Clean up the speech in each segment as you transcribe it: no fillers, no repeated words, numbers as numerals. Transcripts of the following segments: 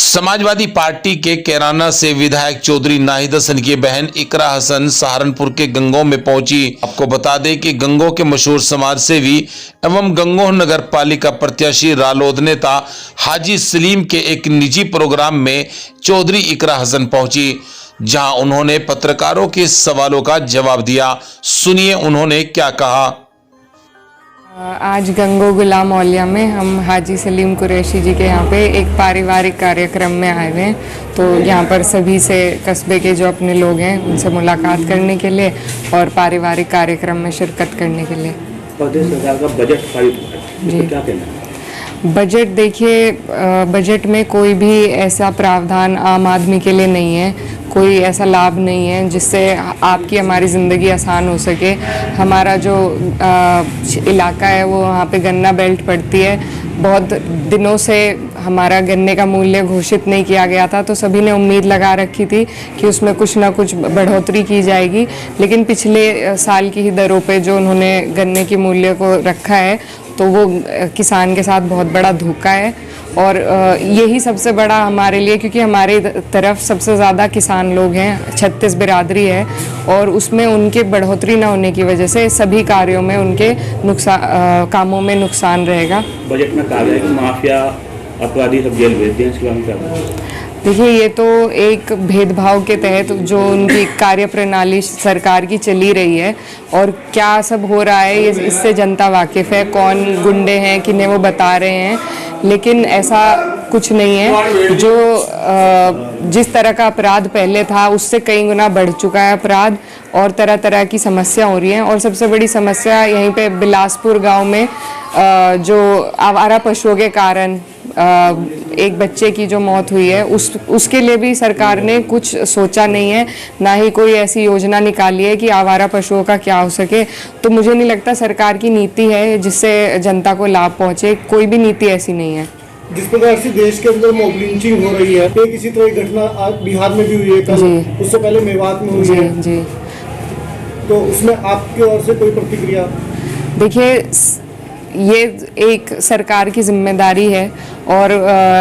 Samajwadi party के कैराना से विधायक चौधरी नाहिद हसन की बहन इकरा हसन सहारनपुर के गंगोह में पहुंची। आपको बता दें कि गंगोह के मशहूर समाज सेवी एवं गंगोह नगर पालिका प्रत्याशी रालोद नेता हाजी सलीम के एक निजी प्रोग्राम में चौधरी इकरा हसन पहुंची, जहां उन्होंने पत्रकारों के सवालों का जवाब दिया। सुनिए उन्होंने क्या कहा। आज गंगोह गुलाम औलिया में हम हाजी सलीम कुरैशी जी के यहाँ पे एक पारिवारिक कार्यक्रम में आए हुए हैं। तो यहाँ पर सभी से कस्बे के जो अपने लोग हैं उनसे मुलाकात करने के लिए और पारिवारिक कार्यक्रम में शिरकत करने के लिए। प्रदेश सरकार का बजट पारित हुआ है, जी, क्या कहना है? बजट देखिए, बजट में कोई भी ऐसा प्रावधान आम आदमी के लिए नहीं है, कोई ऐसा लाभ नहीं है जिससे आपकी हमारी ज़िंदगी आसान हो सके। हमारा जो इलाका है वो वहाँ पे गन्ना बेल्ट पड़ती है। बहुत दिनों से हमारा गन्ने का मूल्य घोषित नहीं किया गया था, तो सभी ने उम्मीद लगा रखी थी कि उसमें कुछ ना कुछ बढ़ोतरी की जाएगी, लेकिन पिछले साल की ही दरों पे जो उन्होंने गन्ने के मूल्य को रखा है तो वो किसान के साथ बहुत बड़ा धोखा है। और यही सबसे बड़ा हमारे लिए, क्योंकि हमारे तरफ सबसे ज़्यादा किसान लोग हैं, 36 बिरादरी है, और उसमें उनके बढ़ोतरी ना होने की वजह से सभी कार्यों में उनके कामों में नुकसान रहेगा। बजट में कहा गया है कि माफिया अपराधी सब जेल भेज दें, इसके बारे में क्या? देखिए, ये तो एक भेदभाव के तहत जो उनकी कार्यप्रणाली सरकार की चली रही है और क्या सब हो रहा है ये इससे जनता वाकिफ़ है। कौन गुंडे हैं, किन्हें वो बता रहे हैं, लेकिन ऐसा कुछ नहीं है। जो जिस तरह का अपराध पहले था उससे कई गुना बढ़ चुका है अपराध, और तरह तरह की समस्या हो रही हैं। और सबसे बड़ी समस्या यहीं पे बिलासपुर गांव में जो आवारा पशुओं के कारण एक बच्चे की जो मौत हुई है उसके लिए भी सरकार ने कुछ सोचा नहीं है, ना ही कोई ऐसी योजना निकाली है कि आवारा पशुओं का क्या हो सके। तो मुझे नहीं लगता सरकार की नीति है जिससे जनता को लाभ पहुंचे, कोई भी नीति ऐसी नहीं है। जिस प्रकार से देश के अंदर मॉब लिंचिंग हो रही है, एक इसी तरह की घटना बिहार में भी हुई है, उससे पहले मेवात में हुई है जी। तो उसमें आपकी ओर से कोई प्रतिक्रिया? देखिए, ये एक सरकार की जिम्मेदारी है, और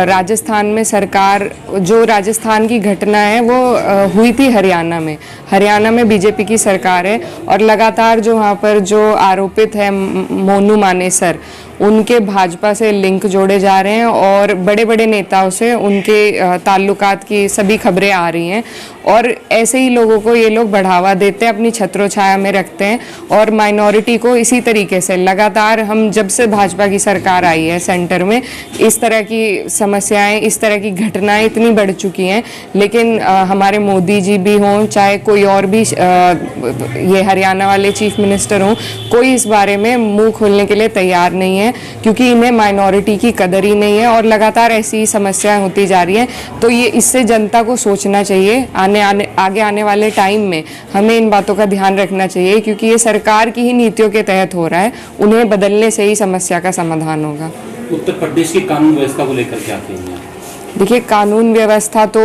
राजस्थान में सरकार, जो राजस्थान की घटना है वो हुई थी हरियाणा में बीजेपी की सरकार है, और लगातार जो वहाँ पर जो आरोपित है मोनू मानेसर, उनके भाजपा से लिंक जोड़े जा रहे हैं और बड़े बड़े नेताओं से उनके ताल्लुकात की सभी खबरें आ रही हैं। और ऐसे ही लोगों को ये लोग बढ़ावा देते हैं, अपनी छत्र छाया में रखते हैं, और माइनॉरिटी को इसी तरीके से लगातार, हम जब से भाजपा की सरकार आई है सेंटर में, इस तरह की समस्याएं, इस तरह की घटनाएं इतनी बढ़ चुकी हैं। लेकिन हमारे मोदी जी भी हों, चाहे कोई और भी ये हरियाणा वाले चीफ मिनिस्टर हों, कोई इस बारे में मुंह खोलने के लिए तैयार नहीं है, क्योंकि इन्हें माइनॉरिटी की कदर ही नहीं है और लगातार ऐसी समस्याएं होती जा रही हैं। तो ये इससे जनता को सोचना चाहिए, आगे आने वाले टाइम में हमें इन बातों का ध्यान रखना चाहिए, क्योंकि ये सरकार की ही नीतियों के तहत हो रहा है। उन्हें बदलने से ही समस्या का समाधान होगा। उत्तर प्रदेश की कानून व्यवस्था को लेकर क्या कहेंगे? देखिए, कानून व्यवस्था तो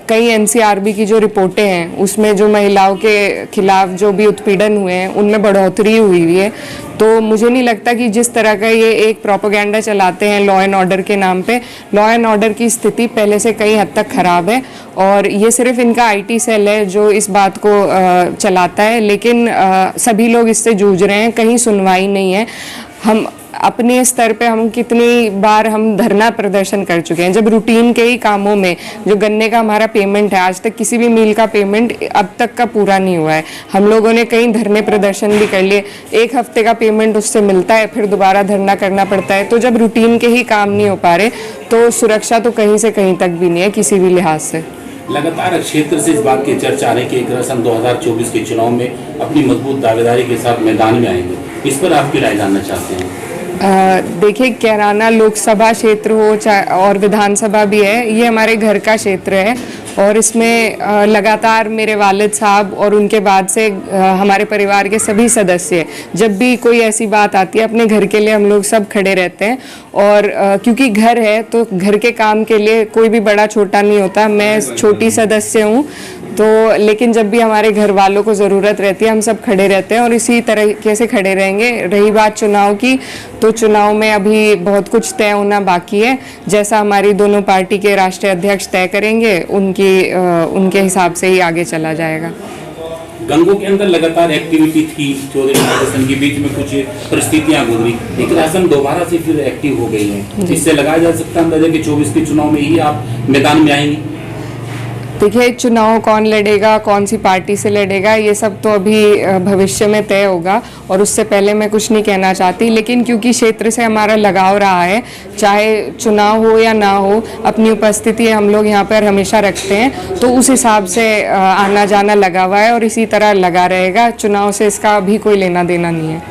कई एनसीआरबी की जो रिपोर्टें हैं उसमें जो महिलाओं के खिलाफ जो भी उत्पीड़न हुए हैं उनमें बढ़ोतरी हुई है। तो मुझे नहीं लगता कि जिस तरह का ये एक प्रोपेगेंडा चलाते हैं लॉ एंड ऑर्डर के नाम पे, लॉ एंड ऑर्डर की स्थिति पहले से कई हद तक खराब है, और ये सिर्फ इनका आईटी सेल है जो इस बात को चलाता है, लेकिन सभी लोग इससे जूझ रहे हैं, कहीं सुनवाई नहीं है। हम अपने स्तर पे हम कितनी बार हम धरना प्रदर्शन कर चुके हैं, जब रूटीन के ही कामों में जो गन्ने का हमारा पेमेंट है, आज तक किसी भी मिल का पेमेंट अब तक का पूरा नहीं हुआ है। हम लोगों ने कई धरने प्रदर्शन भी कर लिए, एक हफ्ते का पेमेंट उससे मिलता है, फिर दोबारा धरना करना पड़ता है। तो जब रूटीन के ही काम नहीं हो पा रहे तो सुरक्षा तो कहीं से कहीं तक भी नहीं है किसी भी लिहाज से। लगातार क्षेत्र से इस बात की चर्चा आ रही है कि इकरा हसन 2024 के चुनाव में अपनी मजबूत दावेदारी के साथ मैदान में आएंगे, इस पर आपकी राय जानना चाहते हैं? देखिए, कैराना लोकसभा क्षेत्र हो चाहे और विधानसभा भी है, ये हमारे घर का क्षेत्र है, और इसमें लगातार मेरे वालिद साहब और उनके बाद से हमारे परिवार के सभी सदस्य, जब भी कोई ऐसी बात आती है, अपने घर के लिए हम लोग सब खड़े रहते हैं। और क्योंकि घर है तो घर के काम के लिए कोई भी बड़ा छोटा नहीं होता, मैं छोटी सदस्य हूँ, तो लेकिन जब भी हमारे घर वालों को ज़रूरत रहती है हम सब खड़े रहते हैं और इसी तरीके से खड़े रहेंगे। रही बात चुनाव की, तो चुनाव में अभी बहुत कुछ तय होना बाकी है। जैसा हमारी दोनों पार्टी के राष्ट्रीय अध्यक्ष तय करेंगे उनके हिसाब से ही आगे चला जाएगा। गंगों के अंदर लगातार एक्टिविटी थी, चौधरी नाहिद हसन के बीच में कुछ परिस्थितियां गुजरी, इकरा हसन दोबारा से फिर एक्टिव हो गई हैं। इससे लगाया जा सकता है अंदाजा कि 24 के चुनाव में ही आप मैदान में आएंगी। देखिए, चुनाव कौन लड़ेगा, कौन सी पार्टी से लड़ेगा, ये सब तो अभी भविष्य में तय होगा और उससे पहले मैं कुछ नहीं कहना चाहती। लेकिन क्योंकि क्षेत्र से हमारा लगाव रहा है, चाहे चुनाव हो या ना हो, अपनी उपस्थिति हम लोग यहाँ पर हमेशा रखते हैं, तो उस हिसाब से आना जाना लगा हुआ है और इसी तरह लगा रहेगा। चुनाव से इसका अभी कोई लेना देना नहीं है।